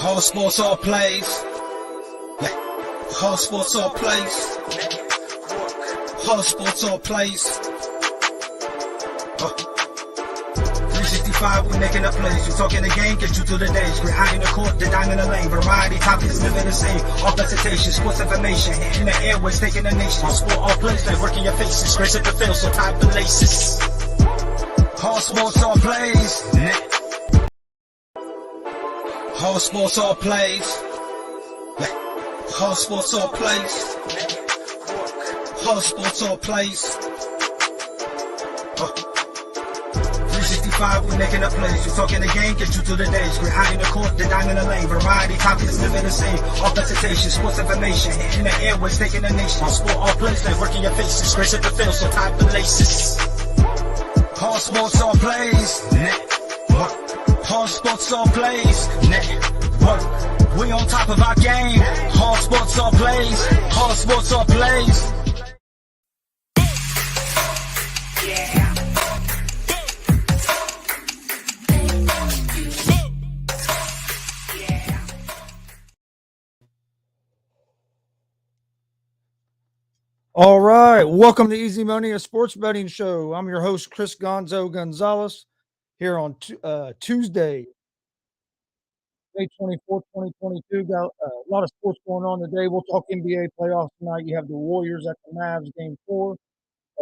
All sports, all plays. All sports, all plays. All sports, all plays. 365, we making up plays. You talking the game, get you to the days. We're high in the court, the dime in the lane. Variety topics, living the same. All presentation, sports information. In the airways, taking the nation. All sport, all plays, they working your faces. Grace at the field, so tie the laces. All sports, all plays. All sports, all plays. All sports, all plays. All sports, all plays. 365, we making up plays. You talking the game, get you to the days. We're high in the court, the dime in the lane. Variety topics, living the same. All presentation, sports information. In the airways, taking the nation. All sport, all plays, they working your faces. Grace at the field, so tie the laces. All sports, all plays. All sports, all plays. Network. We on top of our game. All sports, all plays. All sports, all plays. Yeah. All right, welcome to Easy Money, a sports betting show. I'm your host, Chris Gonzo Gonzalez, here on Tuesday, May 24th, 2022. Got a lot of sports going on today. We'll talk NBA playoffs tonight. You have the Warriors at the Mavs, game 4.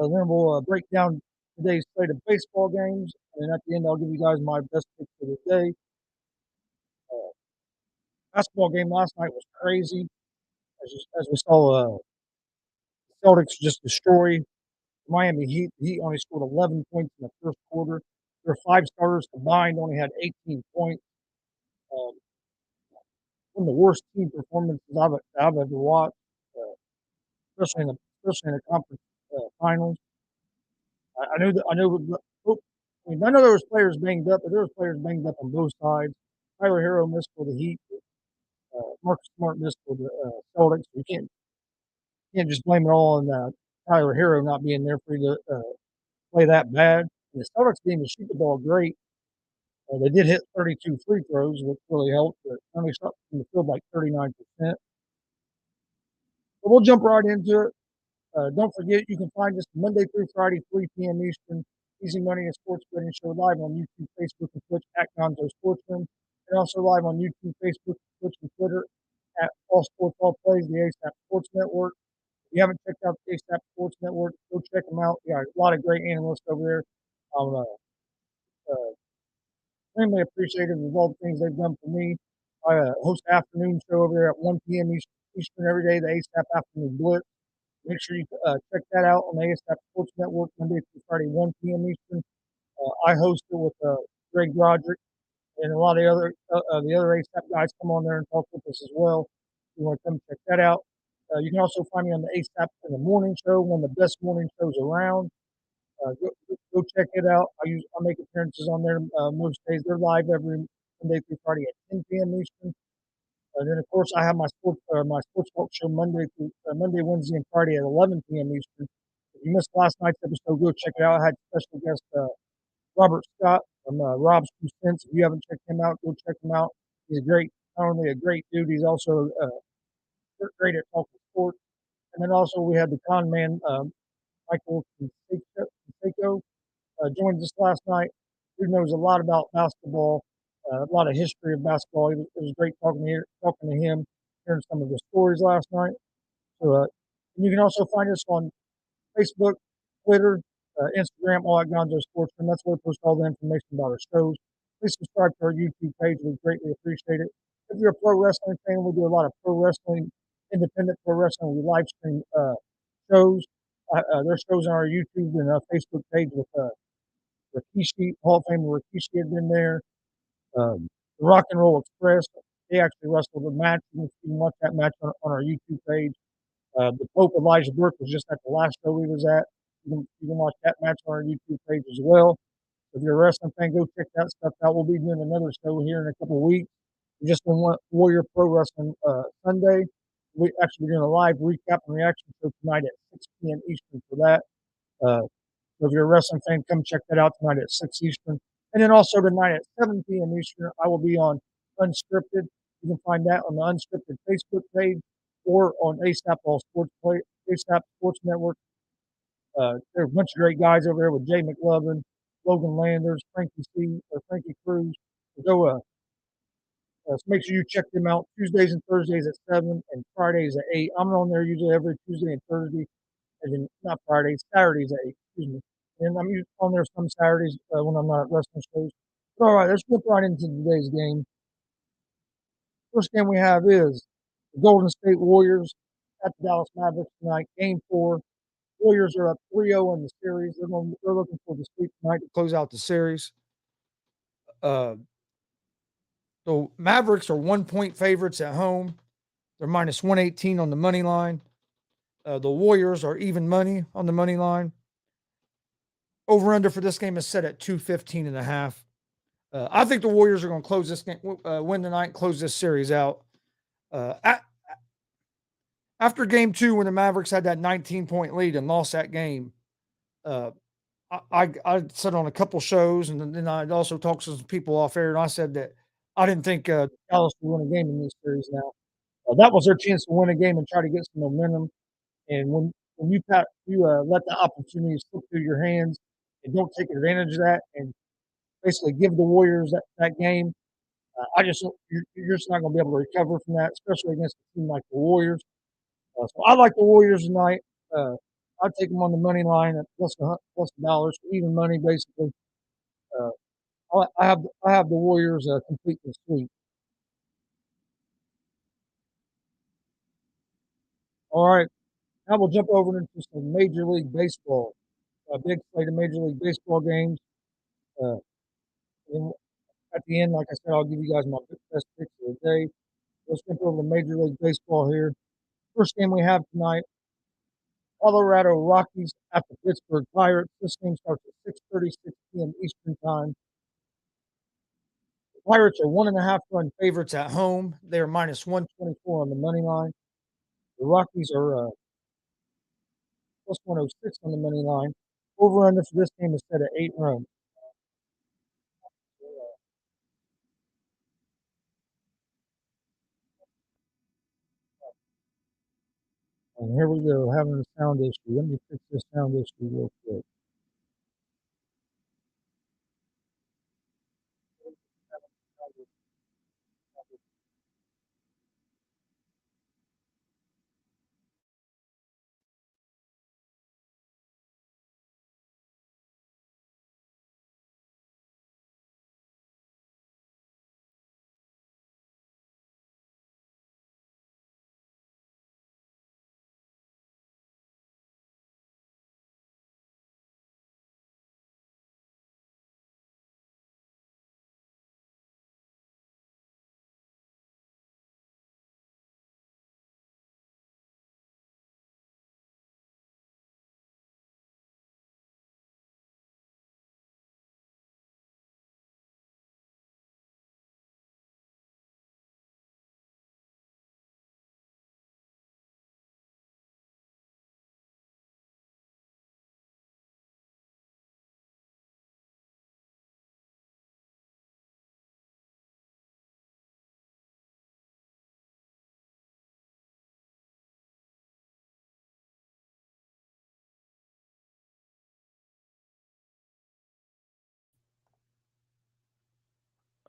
Then we'll break down today's slate of baseball games, and at the end, I'll give you guys my best picks for the day. Basketball game last night was crazy, as we saw. Celtics just destroy Miami Heat. The Heat only scored 11 points in the first quarter. Their five starters combined only had 18 points. Um, One of the worst team performances I've ever watched, uh, especially in the conference finals. I knew that I knew. I know there was players banged up, but there was players banged up on both sides. Tyler Hero missed for the Heat. Marcus Smart missed for the Celtics. You can't just blame it all on Tyler Hero not being there for you to play that bad. And the Celtics team to shoot the ball great. They did hit 32 free throws, which really helped, but only shot from the field like 39%. But we'll jump right into it. Don't forget, you can find us Monday through Friday, 3 p.m. Eastern. Easy Money and Sports Betting Show live on YouTube, Facebook, and Twitch at Gonzo Sportsman, and also live on YouTube, Facebook, Twitch, and Twitter at All Sports All Plays, the ASAP Sports Network. If you haven't checked out the ASAP Sports Network, go check them out. We got a lot of great analysts over there. I'm extremely appreciative of all the things they've done for me. I host an afternoon show over there at 1 p.m. Eastern every day, the ASAP Afternoon Blitz. Make sure you check that out on the ASAP Sports Network Monday through Friday, 1 p.m. Eastern. I host it with Greg Roderick and a lot of the other ASAP guys come on there and talk with us as well. If you want to come check that out. You can also find me on the ASAP in the morning show, one of the best morning shows around. Go check it out. I make appearances on there most days. They're live every Monday through Friday at 10 p.m. Eastern. And then, of course, I have my sports talk show Monday, Wednesday, and Friday at 11 p.m. Eastern. If you missed last night's episode, go check it out. I had special guest Robert Scott from Rob's Two Cents. If you haven't checked him out, go check him out. He's not only a great dude, he's also great at talking sports. And then also we had the con man, Michael Conseco, joined us last night. He knows a lot about basketball, a lot of history of basketball. It was great talking to him, hearing some of the stories last night. So, and you can also find us on Facebook, Twitter, Instagram, all at Gonzo Sportsman. That's where we post all the information about our shows. Please subscribe to our YouTube page. We greatly appreciate it. If you're a pro wrestling fan, we do a lot of pro wrestling, independent pro wrestling. We live stream shows. There's shows on our YouTube and Facebook page with Rikishi, Hall of Famer Rikishi had been there. The Rock and Roll Express, they actually wrestled a match. You can watch that match on our YouTube page. The Pope Elijah Burke was just at the last show we was at. You can watch that match on our YouTube page as well. If you're a wrestling fan, go check that stuff out. We'll be doing another show here in a couple of weeks. We just been Warrior Pro Wrestling Sunday. We actually doing a live recap and reaction show tonight at 6 p.m. Eastern for that. So if you're a wrestling fan, come check that out tonight at 6 Eastern. And then also tonight at 7 p.m. Eastern, I will be on Unscripted. You can find that on the Unscripted Facebook page or on ASAP ASAP Sports Network. There's a bunch of great guys over there with Jay McLovin, Logan Landers, Frankie Cruz. So make sure you check them out Tuesdays and Thursdays at 7 and Fridays at 8. I'm on there usually every Tuesday and Thursday, and then not Fridays, Saturdays at 8. Excuse me. And I'm usually on there some Saturdays when I'm not at wrestling shows. But all right, let's jump right into today's game. First game we have is the Golden State Warriors at the Dallas Mavericks tonight. Game 4. Warriors are up 3-0 in the series. They're looking for the sweep tonight to close out the series. The Mavericks are 1-point favorites at home. They're minus 118 on the money line. The Warriors are even money on the money line. Over under for this game is set at 215.5. I think the Warriors are going to close this game, win tonight, close this series out. After game 2, when the Mavericks had that 19-point lead and lost that game, I said on a couple shows, and then I also talked to some people off air, and I said that I didn't think Dallas would win a game in this series now. That was their chance to win a game and try to get some momentum. And when you let the opportunity slip through your hands and don't take advantage of that and basically give the Warriors that game, you're just not going to be able to recover from that, especially against a team like the Warriors. So I like the Warriors tonight. I take them on the money line at plus dollars, even money basically. Uh, I have the Warriors complete the sweep. All right, now we'll jump over into some Major League Baseball. A big slate of Major League Baseball games. Uh, and at the end, like I said, I'll give you guys my best picks of the day. Let's jump over to Major League Baseball here. First game we have tonight: Colorado Rockies at the Pittsburgh Pirates. This game starts at 6:36 p.m. Eastern Time. The Pirates are 1.5 run favorites at home. They are minus 124 on the money line. The Rockies are plus 106 on the money line. Over under for this game is set at 8 runs. And here we go, having a sound issue. Let me fix this sound issue real quick.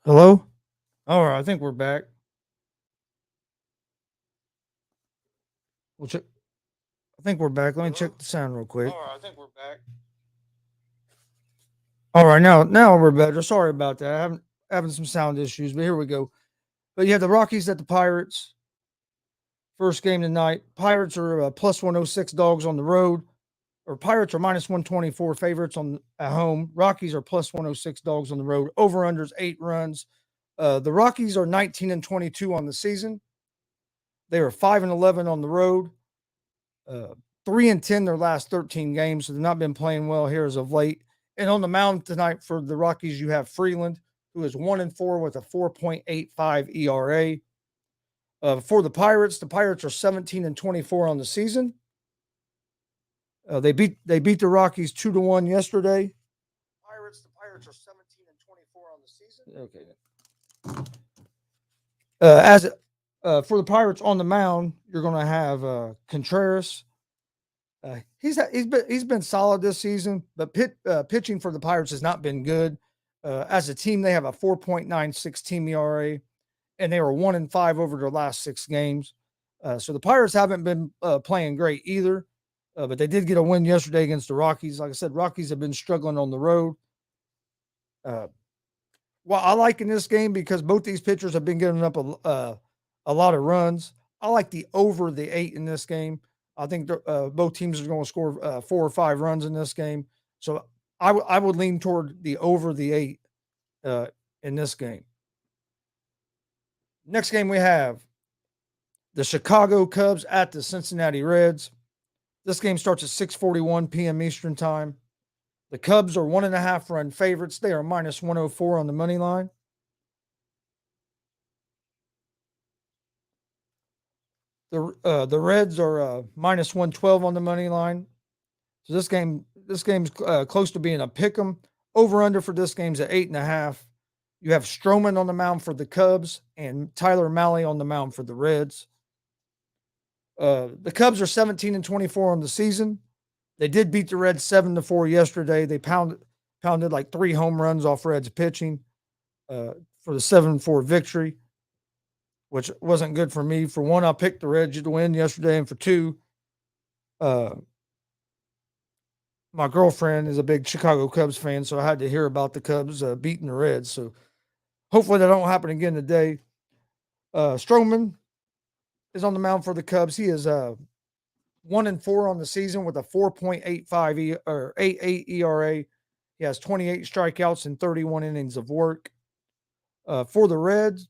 Hello? All right, I think we're back. We'll check. I think we're back. Let me check the sound real quick. All right, I think we're back. All right, now we're better. Sorry about that. Having some sound issues, but here we go. But you have the Rockies at the Pirates. First game tonight. Pirates are plus 106 dogs on the road, or Pirates are minus 124 favorites on at home. Rockies are plus 106 dogs on the road. Over unders 8 runs. The Rockies are 19-22 on the season. They are 5-11 on the road. 3-10 their last 13 games, so they've not been playing well here as of late. And on the mound tonight for the Rockies, you have Freeland, who is 1-4 with a 4.85 ERA. For the Pirates are 17-24 on the season. They beat the Rockies 2-1 yesterday. The Pirates are 17-24 on the season. Okay. As for the Pirates on the mound, you're going to have Contreras. He's been solid this season, but pitching for the Pirates has not been good. As a team, they have a 4.96 team ERA, and they were 1-5 over their last 6 games. So the Pirates haven't been playing great either, but they did get a win yesterday against the Rockies. Like I said, Rockies have been struggling on the road. Well, I like in this game because both these pitchers have been giving up a lot of runs. I like the over the 8 in this game. I think both teams are going to score 4 or 5 runs in this game. So I would lean toward the over the 8 in this game. Next game we have the Chicago Cubs at the Cincinnati Reds. This game starts at 6:41 p.m. Eastern Time. The Cubs are 1.5 run favorites. They are minus 104 on the money line. The Reds are minus 112 on the money line. So this game's close to being a pick 'em. Over under for this game's at 8.5. You have Stroman on the mound for the Cubs and Tyler Mahle on the mound for the Reds. The Cubs are 17-24 on the season. They did beat the Reds 7-4 yesterday. They pounded like 3 home runs off Reds pitching for the 7-4 victory, which wasn't good for me. For one, I picked the Reds to win yesterday, and for two, my girlfriend is a big Chicago Cubs fan, so I had to hear about the Cubs beating the Reds. So hopefully that don't happen again today. Stroman is on the mound for the Cubs. He is 1-4 on the season with a 4.85 or 88 ERA. He has 28 strikeouts and 31 innings of work. For the Reds,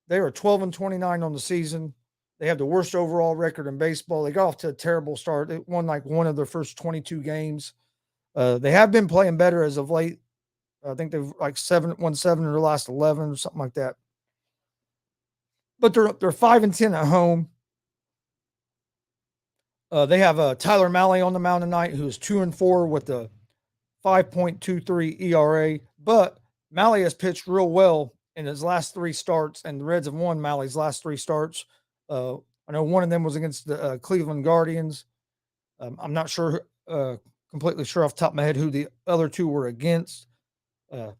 they are 12-29 on the season. They have the worst overall record in baseball. They got off to a terrible start. They won like one of their first 22 games. They have been playing better as of late. I think they've like won 7 in their last 11 or something like that. But they're 5-10 at home. They have Tyler Mahle on the mound tonight, who is 2-4 with a 5.23 ERA. But Mahle has pitched real well in his last 3 starts, and the Reds have won Malle's last 3 starts. I know one of them was against the Cleveland Guardians. I'm not sure, completely sure off the top of my head who the other 2 were against. So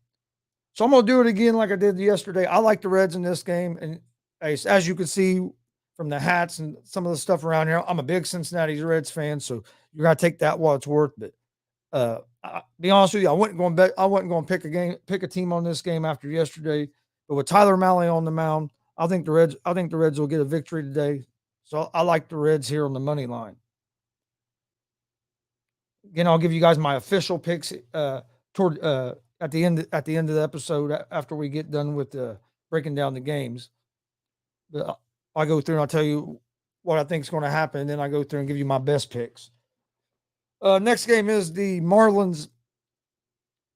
I'm going to do it again like I did yesterday. I like the Reds in this game. And as you can see from the hats and some of the stuff around here, I'm a big Cincinnati Reds fan. So you're going to take that while it's worth. But be honest with you, I wasn't going to pick a team on this game after yesterday. But with Tyler Mahle on the mound, I think the Reds will get a victory today. So I like the Reds here on the money line. Again, I'll give you guys my official picks toward at the end of the episode after we get done with breaking down the games. But I go through and I'll tell you what I think is going to happen, and then I go through and give you my best picks. Next game is the Marlins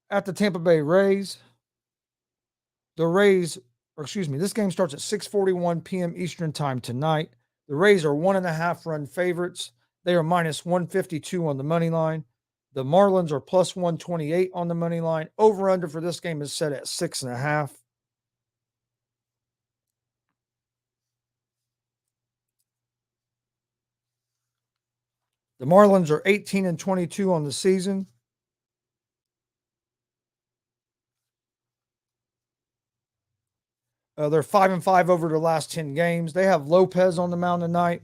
at the Tampa Bay Rays. This game starts at 6:41 p.m. Eastern time tonight. The Rays are 1.5 run favorites. They are minus 152 on the money line. The Marlins are plus 128 on the money line. Over under for this game is set at 6.5. The Marlins are 18-22 on the season. They're 5-5 over the last 10 games. They have Lopez on the mound tonight.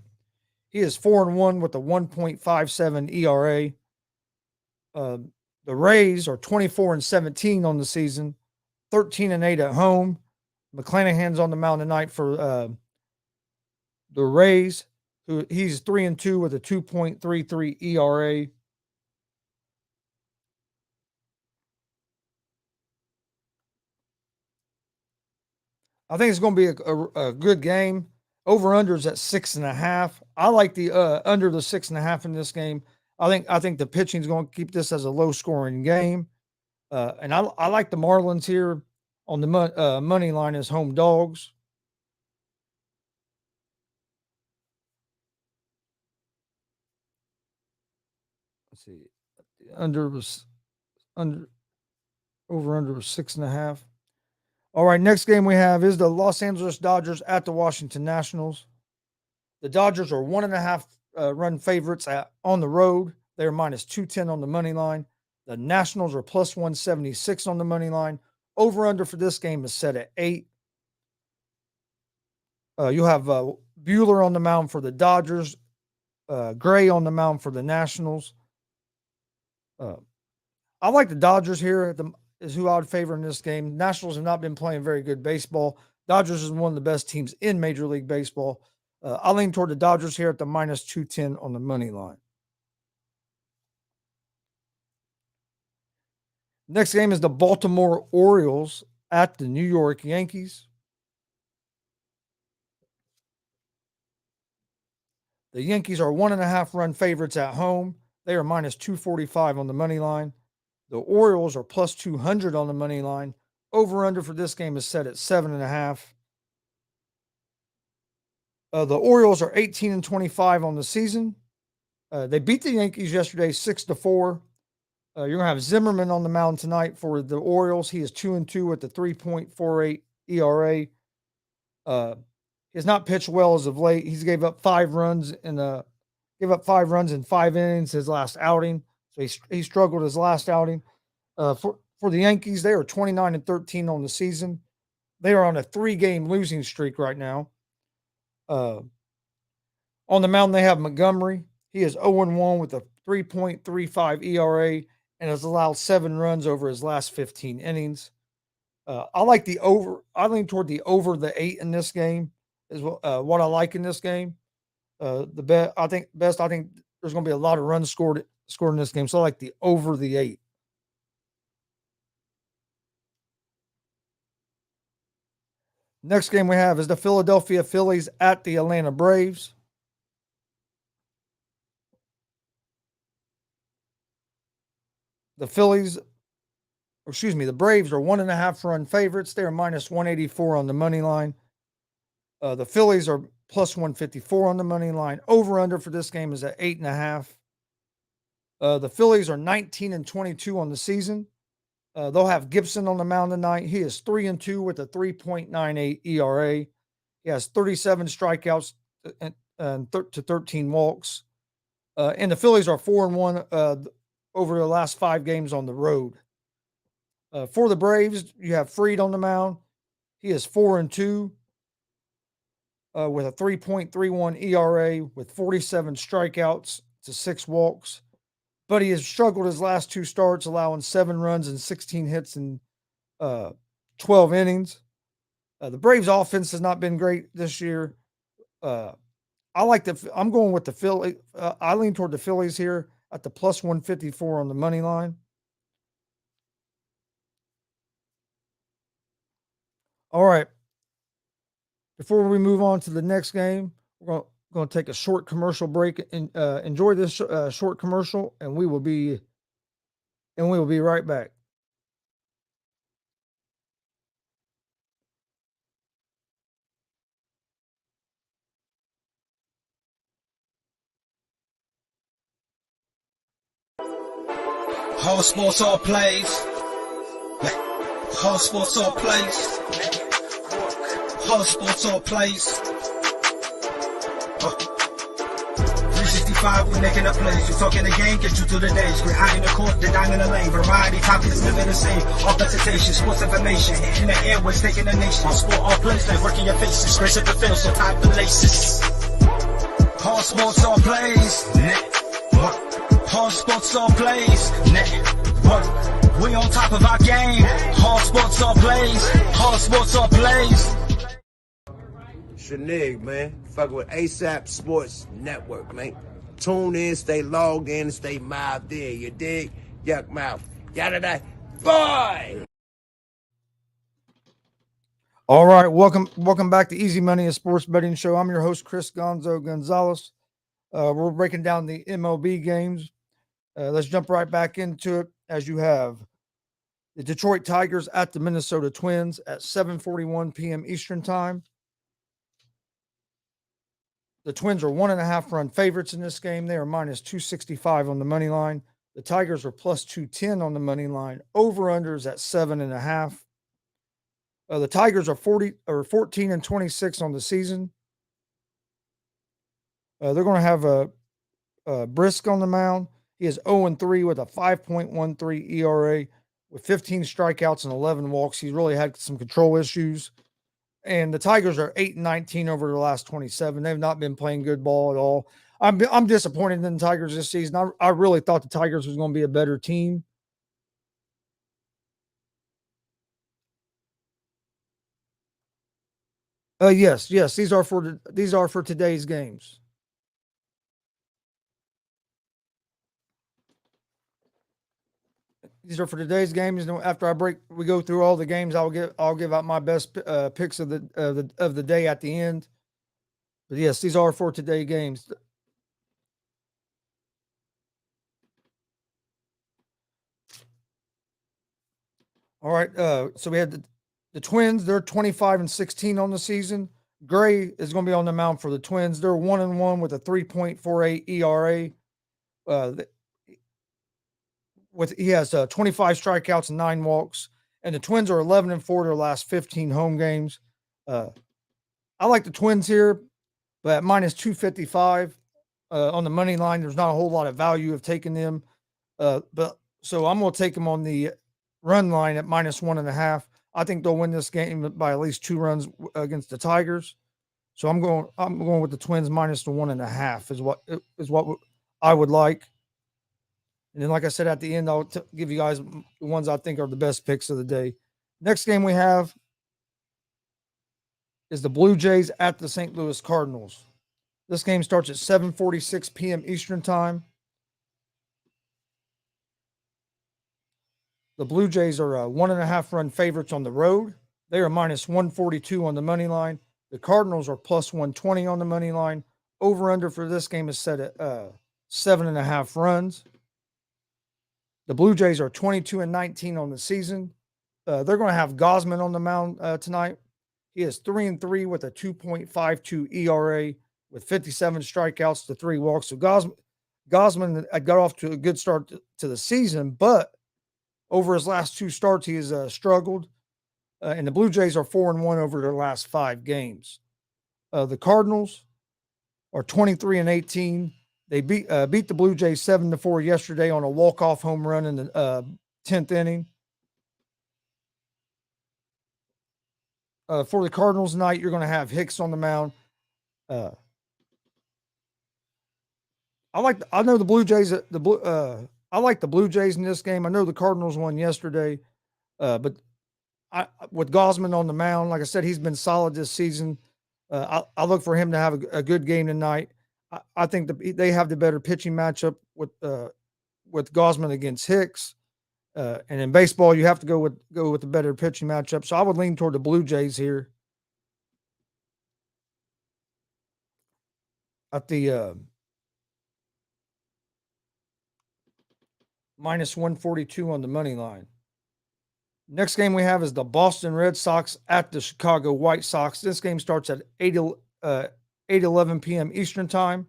He is 4-1 with a 1.57 ERA. The Rays are 24-17 on the season, 13-8 at home. McClanahan's on the mound tonight for the Rays. He's 3-2 with a 2.33 ERA. I think it's going to be a good game. Over unders at 6.5. I like the under the 6.5 in this game. I think the pitching is going to keep this as a low scoring game. And I like the Marlins here on the money line as home dogs. Let's see. Over under was 6.5. All right, next game we have is the Los Angeles Dodgers at the Washington Nationals. The Dodgers are 1.5 run favorites on the road. They are minus 210 on the money line. The Nationals are plus 176 on the money line. Over under for this game is set at 8. You'll have Buehler on the mound for the Dodgers, Gray on the mound for the Nationals. I like the Dodgers here is who I would favor in this game. Nationals have not been playing very good baseball. Dodgers is one of the best teams in Major League Baseball. I lean toward the Dodgers here at the minus 210 on the money line. Next game is the Baltimore Orioles at the New York Yankees. The Yankees are 1.5 run favorites at home. They are minus 245 on the money line. The Orioles are plus 200 on the money line. Over under for this game is set at 7.5. The Orioles are 18-25 on the season. They beat the Yankees yesterday 6-4. You're going to have Zimmerman on the mound tonight for the Orioles. He is 2-2 with the 3.48 ERA. He has not pitched well as of late. He's gave up 5 runs in 5 innings his last outing. So he struggled his last outing. For the Yankees, they are 29-13 on the season. They are on a 3-game losing streak right now. On the mound, they have Montgomery. He is 0-1 with a 3.35 ERA, and has allowed 7 runs over his last 15 innings. I like the over. I lean toward the over the 8 in this game. Is what I like in this game. The best. I think best. I think there's going to be a lot of runs scored in this game. So I like the over the 8. Next game we have is the Philadelphia Phillies at the Atlanta Braves. The Braves are 1.5 run favorites. They are minus 184 on the money line. The Phillies are plus 154 on the money line. Over under for this game is at 8.5. The Phillies are 19-22 on the season. They'll have Gibson on the mound tonight. He is 3-2 with a 3.98 ERA. He has 37 strikeouts to 13 walks. And the Phillies are 4-1 over the last 5 games on the road. For the Braves, you have Fried on the mound. He is 4-2 with a 3.31 ERA with 47 strikeouts to 6 walks. But he has struggled his last 2 starts, allowing 7 runs and 16 hits in 12 innings. The Braves' offense has not been great this year. I'm going with the Phillies. I lean toward the Phillies here at the plus 154 on the money line. All right. Before we move on to the next game, we're going to take a short commercial break and enjoy this short commercial, and we will be right back. All sports, all plays. All sports, all plays. All sports, all plays. 365, we making a place. You talking the game, get you through the days. We're high in the court, the dime in the lane. Variety, topics, living the same. All presentation, sports information. In the airways, taking the nation. All sport, all plays, they working your faces. Grace at the field, so tie the laces. All sports, all plays. Network. All sports, all plays. Network. We on top of our game. All sports, all plays. All sports, all plays. Shanig, man. Fucking with ASAP Sports Network, man. Tune in, stay logged in, stay mouthed in. You dig? Yuck mouth. Yada da. Boy! All right, welcome back to Easy Money, a sports betting show. I'm your host, Chris Gonzo Gonzalez. We're breaking down the MLB games. Let's jump right back into it, as you have the Detroit Tigers at the Minnesota Twins at 7:41 p.m. Eastern Time. The Twins are 1.5 run favorites in this game. They are minus 265 on the money line. The Tigers are plus 210 on the money line. Over-unders at 7.5. The Tigers are 14-26 on the season. They're going to have a Brisk on the mound. He is 0-3 with a 5.13 ERA with 15 strikeouts and 11 walks. He's really had some control issues. And the Tigers are 8-19 over the last 27. They've not been playing good ball at all. I'm disappointed in the Tigers this season. I really thought the Tigers was going to be a better team. Yes. These are for today's games. These are for today's games. And after we go through all the games. I'll give out my best picks of the day at the end. But yes, these are for today's games. All right. So we had the Twins. They're 25-16 on the season. Gray is going to be on the mound for the Twins. They're 1-1 with a 3.48 ERA. He has 25 strikeouts and 9 walks, and the Twins are 11-4 their last 15 home games. I like the Twins here, but at minus 255 on the money line, there's not a whole lot of value of taking them. So I'm going to take them on the run line at minus 1.5. I think they'll win this game by at least 2 runs against the Tigers. So I'm going with the Twins minus the 1.5 is what I would like. And then, like I said, at the end, I'll give you guys the ones I think are the best picks of the day. Next game we have is the Blue Jays at the St. Louis Cardinals. This game starts at 7:46 p.m. Eastern Time. The Blue Jays are 1.5 run favorites on the road. They are minus 142 on the money line. The Cardinals are plus 120 on the money line. Over under for this game is set at 7.5 runs. The Blue Jays are 22-19 on the season. They're going to have Gosman on the mound tonight. He is 3-3 with a 2.52 ERA with 57 strikeouts to 3 walks. So Gosman got off to a good start to the season, but over his last 2 starts, he has struggled. And the Blue Jays are 4-1 over their last 5 games. The Cardinals are 23-18. They beat the Blue Jays 7-4 yesterday on a walk-off home run in the 10th inning. For the Cardinals tonight, you're going to have Hicks on the mound. I know the Blue Jays. I like the Blue Jays in this game. I know the Cardinals won yesterday, but with Gosman on the mound, like I said, he's been solid this season. I look for him to have a good game tonight. I think they have the better pitching matchup with Gosman against Hicks. And in baseball, you have to go with the better pitching matchup. So I would lean toward the Blue Jays here. At the minus 142 on the money line. Next game we have is the Boston Red Sox at the Chicago White Sox. This game starts at 8:11 p.m. Eastern Time.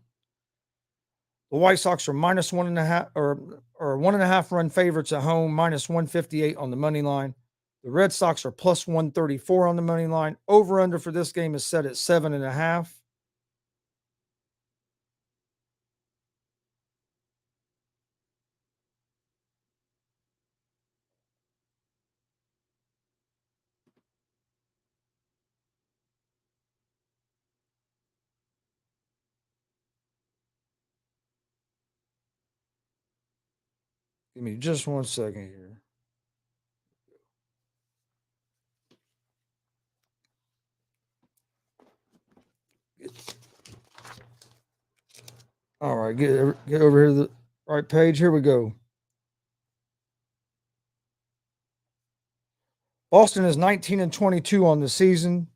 The White Sox are minus 1.5 or 1.5 run favorites at home, minus 158 on the money line. The Red Sox are plus 134 on the money line. Over under for this game is set at 7.5. Give me just 1 second here. All right, get over here to the right page. Here we go. Boston is 19-22 on the season.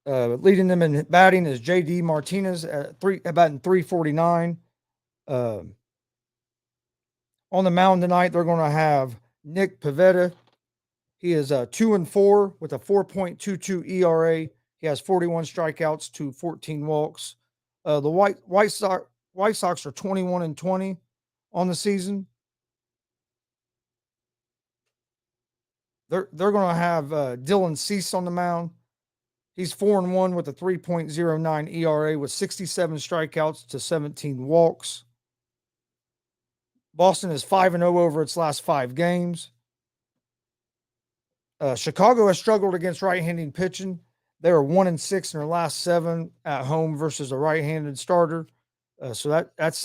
Leading them in batting is J.D. Martinez at batting 349. On the mound tonight, they're going to have Nick Pivetta. He is 2-4 with a 4.22 ERA. He has 41 strikeouts to 14 walks. The White Sox are 21-20 on the season. They're going to have Dylan Cease on the mound. He's 4-1 with a 3.09 ERA with 67 strikeouts to 17 walks. Boston is 5-0 over its last 5 games. Chicago has struggled against right-handed pitching. They are 1-6 in their last 7 at home versus a right-handed starter. So that's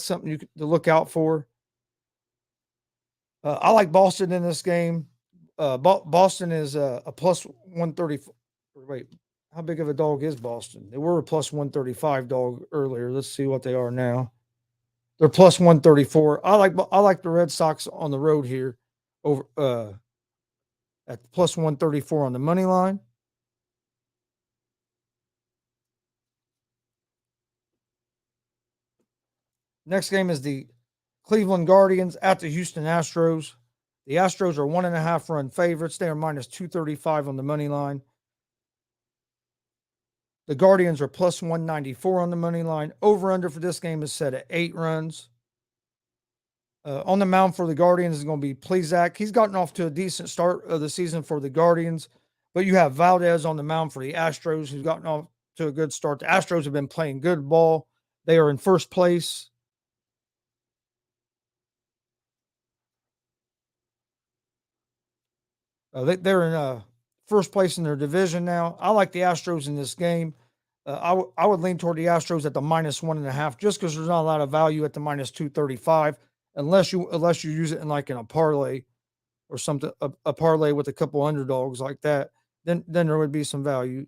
something to look out for. I like Boston in this game. Boston is a plus 130. Wait, how big of a dog is Boston? They were a plus 135 dog earlier. Let's see what they are now. They're plus 134. I like the Red Sox on the road here over at plus 134 on the money line. Next game is the Cleveland Guardians at the Houston Astros. The Astros are 1.5 run favorites. They are minus 235 on the money line. The Guardians are plus 194 on the money line. Over under for this game is set at 8 runs. On the mound for the Guardians is going to be Plesac. He's gotten off to a decent start of the season for the Guardians, but you have Valdez on the mound for the Astros, who's gotten off to a good start. The Astros have been playing good ball. They are in first place. They're in first place in their division now. I like the Astros in this game. I would lean toward the Astros at the -1.5, just because there's not a lot of value at the -235, unless you use it in like in a parlay or something, a parlay with a couple underdogs like that. Then there would be some value.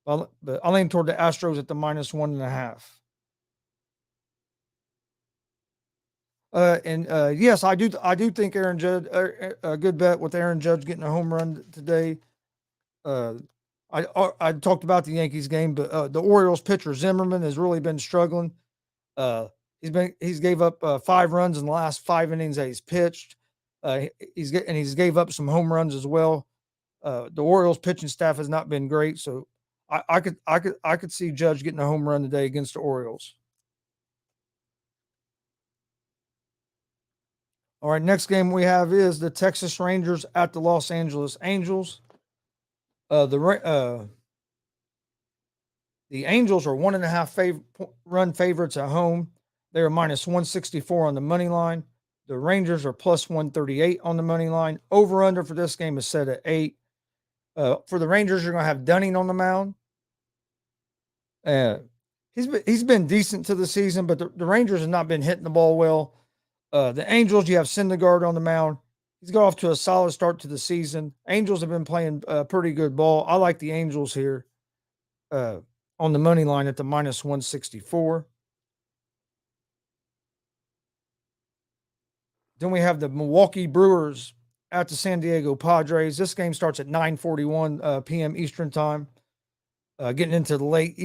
But I lean toward the Astros at the -1.5. Yes, I do think Aaron Judge a good bet with Aaron Judge getting a home run today. Uh, I talked about the Yankees game, but the Orioles pitcher Zimmerman has really been struggling. Uh, he's gave up 5 runs in the last 5 innings that he's pitched. He's gave up some home runs as well. The Orioles pitching staff has not been great, so I could see Judge getting a home run today against the Orioles. All right, next game we have is the Texas Rangers at the Los Angeles Angels. The Angels are 1.5 run favorites at home. They are -164 on the money line. The Rangers are +138 on the money line. Over under for this game is set at 8. For the Rangers, you're going to have Dunning on the mound. He's been decent to the season, but the Rangers have not been hitting the ball well. The Angels, you have Syndergaard on the mound. He's got off to a solid start to the season. Angels have been playing pretty good ball. I like the Angels here on the money line at the -164. Then we have the Milwaukee Brewers at the San Diego Padres. This game starts at 9:41 p.m. Eastern time. Getting into the late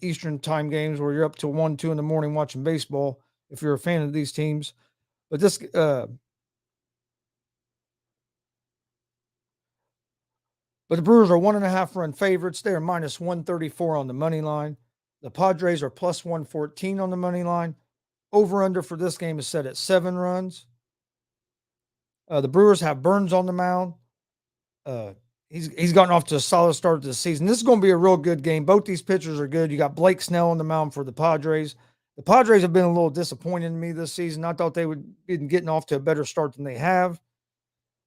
Eastern time games where you're up till 1, 2 in the morning watching baseball. If you're a fan of these teams, but the Brewers are 1.5 run favorites. They are -134 on the money line. The Padres are +114 on the money line. Over under for this game is set at 7 runs. The Brewers have Burns on the mound. He's gotten off to a solid start to the season. This is going to be a real good game. Both these pitchers are good. You got Blake Snell on the mound for the Padres. The Padres have been a little disappointing to me this season. I thought they would be getting off to a better start than they have.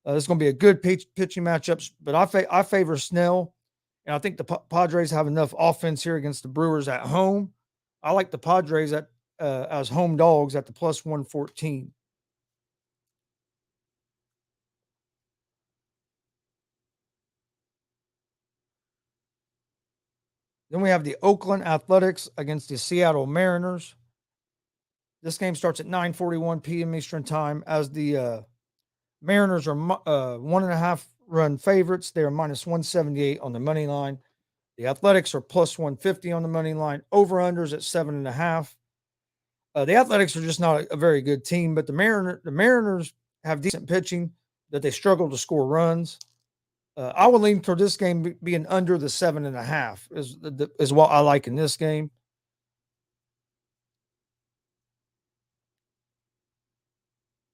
It's going to be a good pitching matchup, but I favor Snell, and I think the Padres have enough offense here against the Brewers at home. I like the Padres as home dogs at the +114. Then we have the Oakland Athletics against the Seattle Mariners. This game starts at 9:41 p.m. Eastern time. As the Mariners are 1.5 run favorites, they are -178 on the money line. The Athletics are +150 on the money line. Over unders at 7.5. The Athletics are just not a very good team, but the Mariners have decent pitching that they struggle to score runs. I would lean toward this game being under the 7.5 is what I like in this game.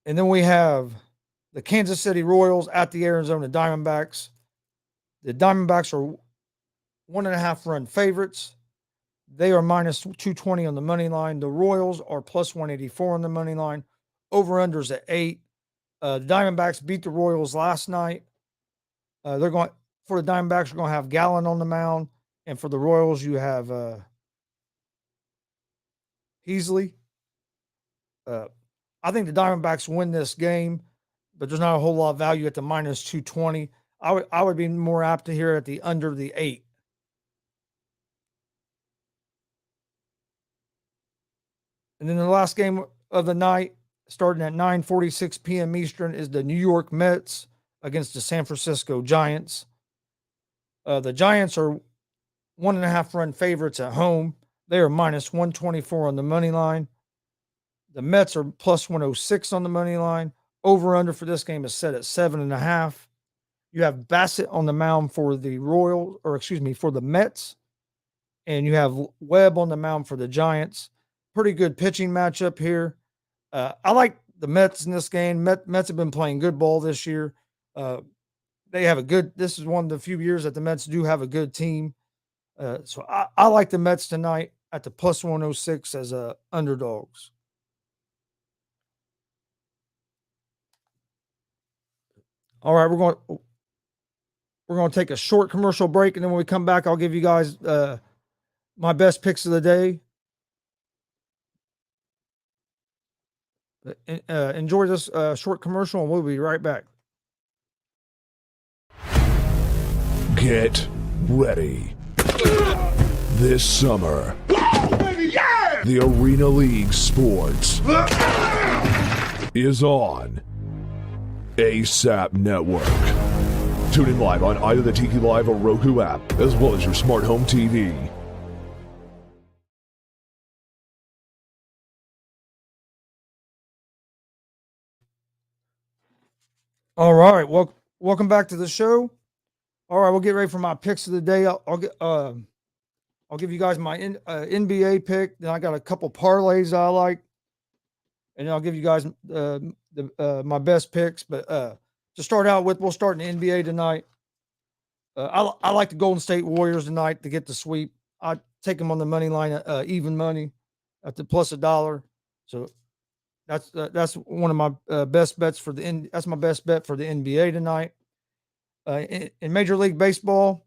And then we have the Kansas City Royals at the Arizona Diamondbacks. The Diamondbacks are 1.5 run favorites. They are -220 on the money line. The Royals are +184 on the money line. Over unders at 8. The Diamondbacks beat the Royals last night. They're going for the Diamondbacks. You're going to have Gallen on the mound, and for the Royals, you have Heasley. I think the Diamondbacks win this game, but there's not a whole lot of value at the -220. I would be more apt to hear at the under the 8. And then the last game of the night, starting at 9:46 p.m. Eastern, is the New York Mets against the San Francisco Giants. The Giants are 1.5 run favorites at home. They are -124 on the money line. The Mets are +106 on the money line. Over under for this game is set at 7.5. You have Bassett on the mound for the for the Mets, and you have Webb on the mound for the Giants. Pretty good pitching matchup here. I like the Mets in this game. Mets have been playing good ball this year. This is one of the few years that the Mets do have a good team. So I like the Mets tonight at the +106 as underdogs. All right, We're going to take a short commercial break, and then when we come back, I'll give you guys my best picks of the day. Enjoy this short commercial, and we'll be right back. Get ready. This summer, the Arena League Sports is on ASAP Network. Tune in live on either the Tiki Live or Roku app, as well as your smart home TV. All right, welcome back to the show. All right, we'll get ready for my picks of the day. I'll give you guys my NBA pick. Then I got a couple parlays I like, and I'll give you guys my best picks. But to start out with, we'll start in the NBA tonight. I like the Golden State Warriors tonight to get the sweep. I take them on the money line, even money, at the plus $1. So that's one of my best bets for that's my best bet for the NBA tonight. In Major League Baseball,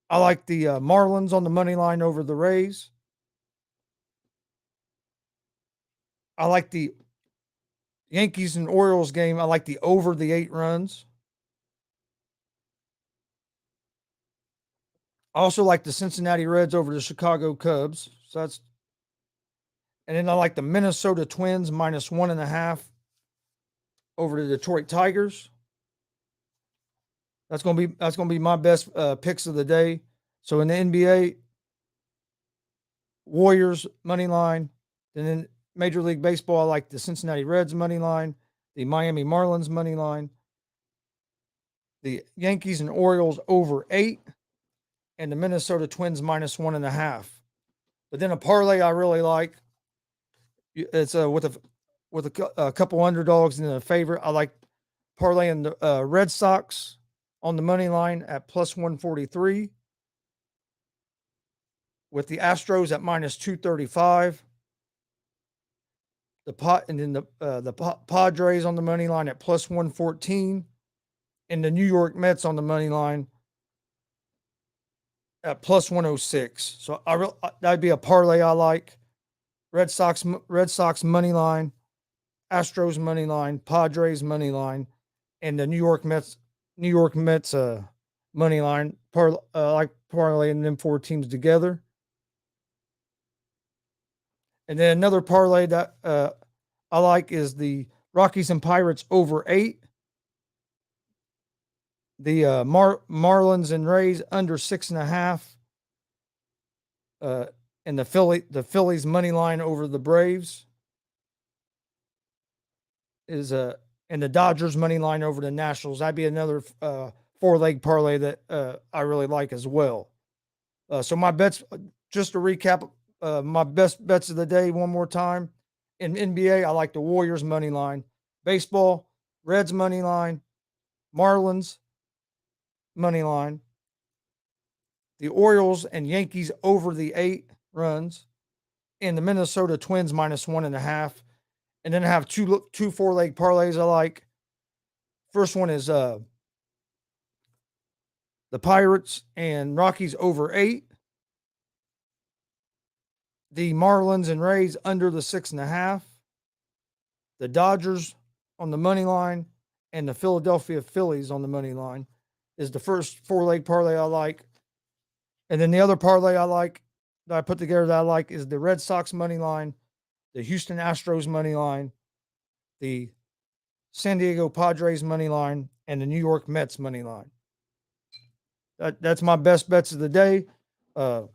I like the Marlins on the money line over the Rays. I like the Yankees and Orioles game. I like the over the 8 runs. I also like the Cincinnati Reds over the Chicago Cubs. And then I like the Minnesota Twins minus 1.5 over the Detroit Tigers. That's gonna be my best picks of the day. So in the NBA, Warriors money line. Then in Major League Baseball, I like the Cincinnati Reds money line, the Miami Marlins money line, the Yankees and Orioles over 8, and the Minnesota Twins minus 1.5. But then a parlay I really like. It's with a couple underdogs and a favorite. I like parlaying the Red Sox on the money line at plus 143, with the Astros at minus 235. And then the Padres on the money line at plus 114, and the New York Mets on the money line at plus 106. So that'd be a parlay I like. Red Sox money line, Astros money line, Padres money line, and the New York Mets money line. Like parlaying them 4 teams together. And then another parlay that I like is the Rockies and Pirates over 8. The Marlins and Rays under 6.5. And the Phillies money line over the Braves is and the Dodgers money line over the Nationals. That'd be another 4-leg parlay that I really like as well. So my bets, just to recap, my best bets of the day one more time. In NBA, I like the Warriors money line. Baseball, Reds money line, Marlins money line, the Orioles and Yankees over the 8 runs, and the Minnesota Twins minus 1.5. And then I have two 4-leg parlays I like. First one is the Pirates and Rockies over 8. The Marlins and Rays under the 6.5. The Dodgers on the money line and the Philadelphia Phillies on the money line is the first 4-leg parlay I like. And then the other parlay I like that I put together that I like is the Red Sox money line, the Houston Astros money line, the San Diego Padres money line, and the New York Mets money line. That's my best bets of the day. I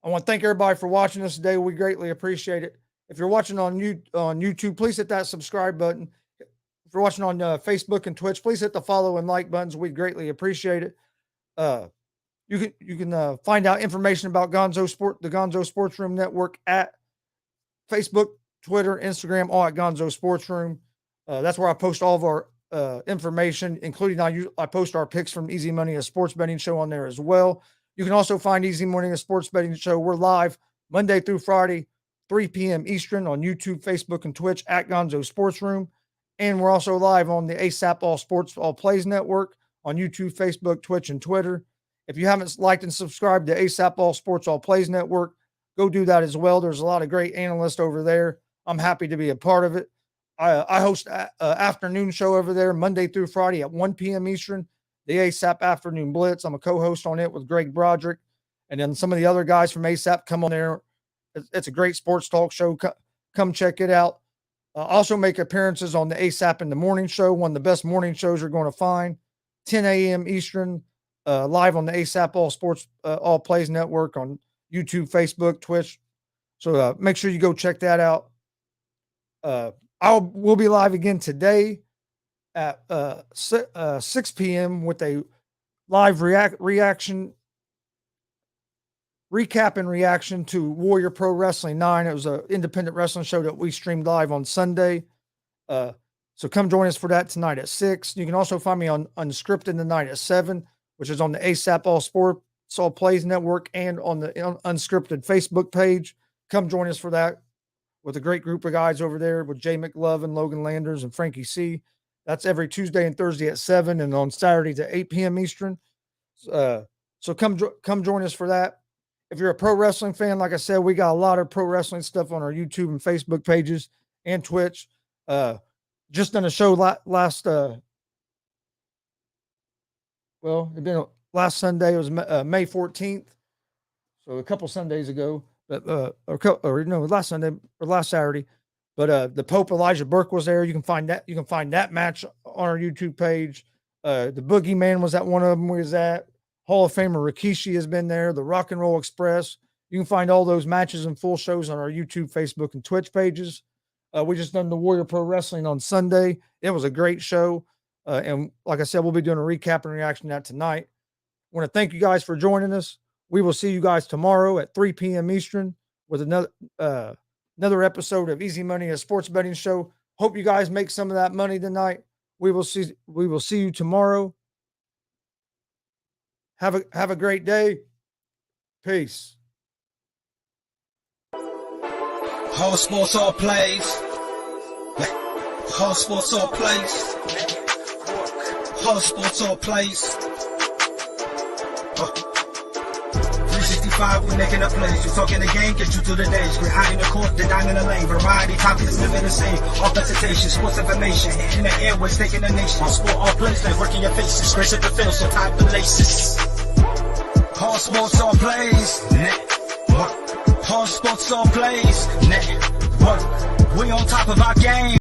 want to thank everybody for watching us today. We greatly appreciate it. If you're watching on YouTube, please hit that subscribe button. If you're watching on Facebook and Twitch, please hit the follow and like buttons. We'd greatly appreciate it. You can find out information about the Gonzo Sports Room Network at Facebook, Twitter, Instagram, all at Gonzo Sports Room. That's where I post all of our information, including I post our picks from Easy Money, a sports betting show, on there as well. You can also find Easy Money, a sports betting show. We're live Monday through Friday, 3 p.m. Eastern on YouTube, Facebook, and Twitch at Gonzo Sports Room. And we're also live on the ASAP All Sports All Plays Network on YouTube, Facebook, Twitch, and Twitter. If you haven't liked and subscribed to ASAP All Sports All Plays Network, go do that as well. There's a lot of great analysts over there. I'm happy to be a part of it. I host an afternoon show over there Monday through Friday at 1 p.m. Eastern, the ASAP Afternoon Blitz. I'm a co-host on it with Greg Broderick. And then some of the other guys from ASAP come on there. It's a great sports talk show. Come check it out. Also make appearances on the ASAP in the Morning Show, one of the best morning shows you're going to find. 10 a.m. Eastern, live on the ASAP All Sports All Plays Network on YouTube, Facebook, Twitch. So make sure you go check that out. We'll be live again today at 6 p.m. with a live recap and reaction to Warrior Pro Wrestling 9. It was an independent wrestling show that we streamed live on Sunday. So come join us for that tonight at 6. You can also find me on Unscripted tonight at 7, which is on the ASAP All Sports All Plays Network and on the Unscripted Facebook page. Come join us for that with a great group of guys over there with Jay McLovin, Logan Landers, and Frankie C. That's every Tuesday and Thursday at 7 and on Saturdays at 8 p.m. Eastern. So come join us for that. If you're a pro wrestling fan, like I said, we got a lot of pro wrestling stuff on our YouTube and Facebook pages and Twitch. Just done a show last Sunday. It was May 14th. So a couple Sundays ago, last Sunday or last Saturday. But the Pope Elijah Burke was there. You can find that match on our YouTube page. The Boogeyman was at one of them. We was at Hall of Famer Rikishi has been there. The Rock and Roll Express. You can find all those matches and full shows on our YouTube, Facebook, and Twitch pages. We just done the Warrior Pro Wrestling on Sunday. It was a great show. And like I said, we'll be doing a recap and reaction to that tonight. I want to thank you guys for joining us. We will see you guys tomorrow at 3 p.m. Eastern with another episode of Easy Money, a sports betting show. Hope you guys make some of that money tonight. We will see you tomorrow. Have a great day. Peace. All sports, all plays. All sports, all plays. All sports, all plays. 365, we're making a plays. You talking the game, get you to the days. We're high in the court, the dime in the lane. Variety, topics, living the same. All presentation, sports information. In the airways, taking the nation. All sport, all plays, like working your faces. Grace at the field, so tie the laces. All sports, all plays. All sports, all plays. We on top of our game.